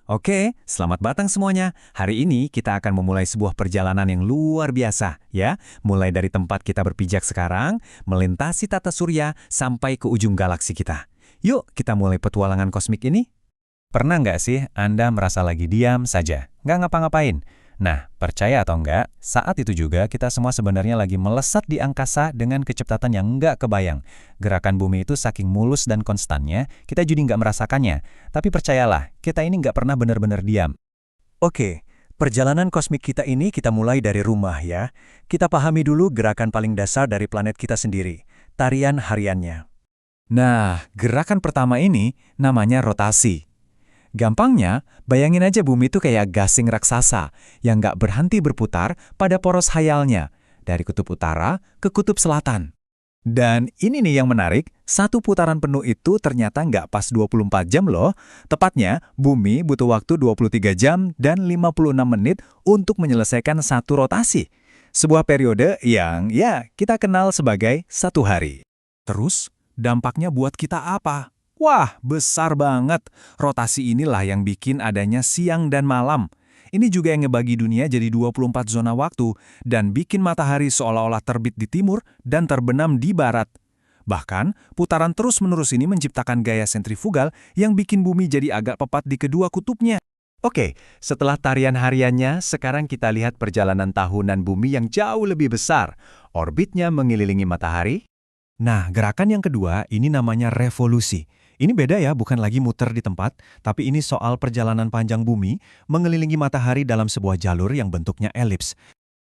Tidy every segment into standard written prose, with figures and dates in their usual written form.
Oke, selamat datang semuanya. Hari ini kita akan memulai sebuah perjalanan yang luar biasa, ya. Mulai dari tempat kita berpijak sekarang, melintasi tata surya, sampai ke ujung galaksi kita. Yuk, kita mulai petualangan kosmik ini. Pernah nggak sih Anda merasa lagi diam saja, nggak ngapa-ngapain? Nah, percaya atau enggak, saat itu juga kita semua sebenarnya lagi melesat di angkasa dengan kecepatan yang nggak kebayang. Gerakan bumi itu saking mulus dan konstannya, kita jadi nggak merasakannya. Tapi percayalah, kita ini nggak pernah benar-benar diam. Oke, perjalanan kosmik kita ini kita mulai dari rumah ya. Kita pahami dulu gerakan paling dasar dari planet kita sendiri, tarian hariannya. Nah, gerakan pertama ini namanya rotasi. Gampangnya, bayangin aja bumi itu kayak gasing raksasa yang nggak berhenti berputar pada poros hayalnya, dari kutub utara ke kutub selatan. Dan ini nih yang menarik, satu putaran penuh itu ternyata nggak pas 24 jam loh. Tepatnya, bumi butuh waktu 23 jam dan 56 menit untuk menyelesaikan satu rotasi. Sebuah periode yang, ya, kita kenal sebagai satu hari. Terus, dampaknya buat kita apa? Wah, besar banget. Rotasi inilah yang bikin adanya siang dan malam. Ini juga yang ngebagi dunia jadi 24 zona waktu dan bikin matahari seolah-olah terbit di timur dan terbenam di barat. Bahkan, putaran terus-menerus ini menciptakan gaya sentrifugal yang bikin bumi jadi agak pepat di kedua kutubnya. Oke, setelah tarian hariannya, sekarang kita lihat perjalanan tahunan bumi yang jauh lebih besar. Orbitnya mengelilingi matahari. Nah, gerakan yang kedua ini namanya revolusi. Ini beda ya, bukan lagi muter di tempat, tapi ini soal perjalanan panjang bumi mengelilingi matahari dalam sebuah jalur yang bentuknya elips.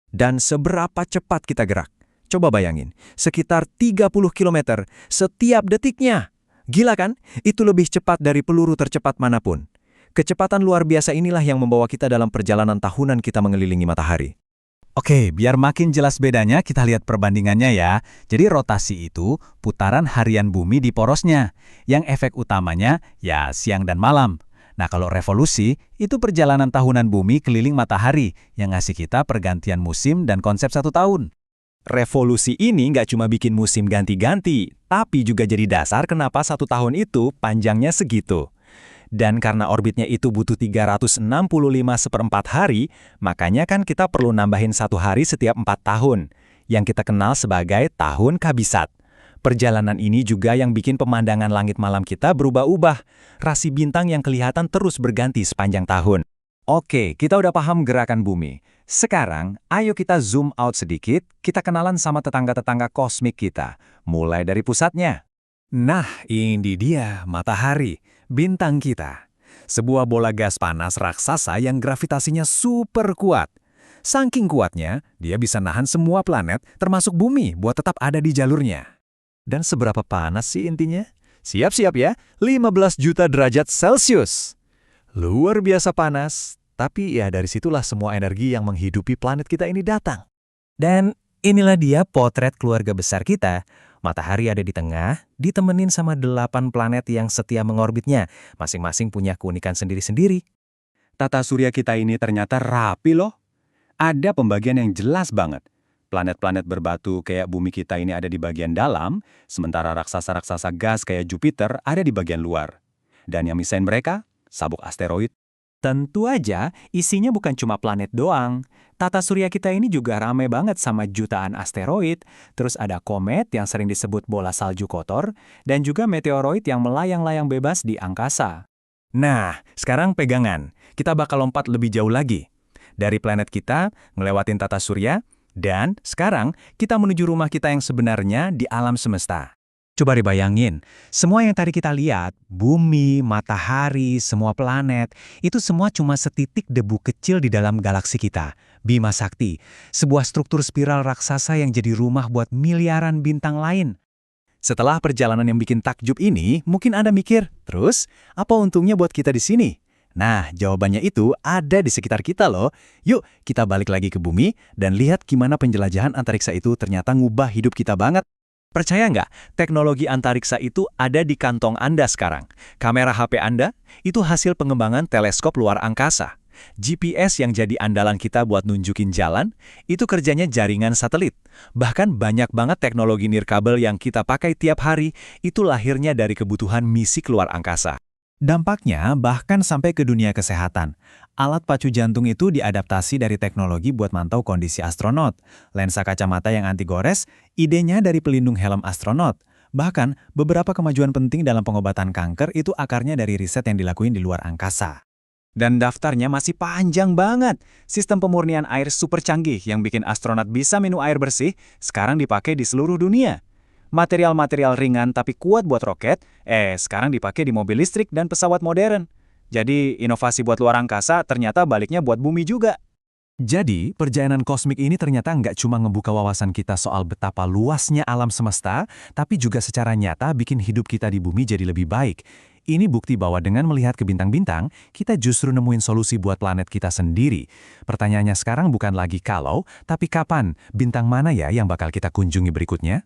Dan seberapa cepat kita gerak? Coba bayangin, sekitar 30 km setiap detiknya. Gila kan? Itu lebih cepat dari peluru tercepat manapun. Kecepatan luar biasa inilah yang membawa kita dalam perjalanan tahunan kita mengelilingi matahari. Oke, biar makin jelas bedanya, kita lihat perbandingannya ya. Jadi rotasi itu putaran harian bumi di porosnya, yang efek utamanya ya siang dan malam. Nah, kalau revolusi, itu perjalanan tahunan bumi keliling matahari, yang ngasih kita pergantian musim dan konsep satu tahun. Revolusi ini nggak cuma bikin musim ganti-ganti, tapi juga jadi dasar kenapa satu tahun itu panjangnya segitu. Dan karena orbitnya itu butuh 365 hari, makanya kan kita perlu nambahin satu hari setiap 4 tahun, yang kita kenal sebagai tahun kabisat. Perjalanan ini juga yang bikin pemandangan langit malam kita berubah-ubah, rasi bintang yang kelihatan terus berganti sepanjang tahun. Oke, kita udah paham gerakan bumi. Sekarang, ayo kita zoom out sedikit, kita kenalan sama tetangga-tetangga kosmik kita, mulai dari pusatnya. Nah, ini dia matahari, bintang kita. Sebuah bola gas panas raksasa yang gravitasinya super kuat. Saking kuatnya, dia bisa nahan semua planet, termasuk bumi, buat tetap ada di jalurnya. Dan seberapa panas sih intinya? Siap-siap ya, 15 juta derajat Celcius. Luar biasa panas, tapi ya dari situlah semua energi yang menghidupi planet kita ini datang. Dan inilah dia potret keluarga besar kita. Matahari ada di tengah, ditemenin sama 8 planet yang setia mengorbitnya, masing-masing punya keunikan sendiri-sendiri. Tata surya kita ini ternyata rapi loh. Ada pembagian yang jelas banget. Planet-planet berbatu kayak bumi kita ini ada di bagian dalam, sementara raksasa-raksasa gas kayak Jupiter ada di bagian luar. Dan yang misain mereka, sabuk asteroid. Tentu aja, isinya bukan cuma planet doang. Tata surya kita ini juga rame banget sama jutaan asteroid, terus ada komet yang sering disebut bola salju kotor, dan juga meteoroid yang melayang-layang bebas di angkasa. Nah, sekarang pegangan. Kita bakal lompat lebih jauh lagi. Dari planet kita, ngelewatin tata surya, dan sekarang kita menuju rumah kita yang sebenarnya di alam semesta. Coba dibayangin, semua yang tadi kita lihat, bumi, matahari, semua planet, itu semua cuma setitik debu kecil di dalam galaksi kita, Bima Sakti, sebuah struktur spiral raksasa yang jadi rumah buat miliaran bintang lain. Setelah perjalanan yang bikin takjub ini, mungkin Anda mikir, terus apa untungnya buat kita di sini? Nah, jawabannya itu ada di sekitar kita loh. Yuk, kita balik lagi ke bumi dan lihat gimana penjelajahan antariksa itu ternyata ngubah hidup kita banget. Percaya nggak, teknologi antariksa itu ada di kantong Anda sekarang. Kamera HP Anda itu hasil pengembangan teleskop luar angkasa. GPS yang jadi andalan kita buat nunjukin jalan, itu kerjanya jaringan satelit. Bahkan banyak banget teknologi nirkabel yang kita pakai tiap hari, itu lahirnya dari kebutuhan misi keluar angkasa. Dampaknya bahkan sampai ke dunia kesehatan. Alat pacu jantung itu diadaptasi dari teknologi buat mantau kondisi astronot. Lensa kacamata yang anti gores, idenya dari pelindung helm astronot. Bahkan, beberapa kemajuan penting dalam pengobatan kanker itu akarnya dari riset yang dilakuin di luar angkasa. Dan daftarnya masih panjang banget. Sistem pemurnian air super canggih yang bikin astronot bisa minum air bersih sekarang dipakai di seluruh dunia. Material-material ringan tapi kuat buat roket, sekarang dipakai di mobil listrik dan pesawat modern. Jadi, inovasi buat luar angkasa ternyata baliknya buat bumi juga. Jadi, perjalanan kosmik ini ternyata nggak cuma ngebuka wawasan kita soal betapa luasnya alam semesta, tapi juga secara nyata bikin hidup kita di bumi jadi lebih baik. Ini bukti bahwa dengan melihat ke bintang-bintang, kita justru nemuin solusi buat planet kita sendiri. Pertanyaannya sekarang bukan lagi kalau, tapi kapan, bintang mana ya yang bakal kita kunjungi berikutnya?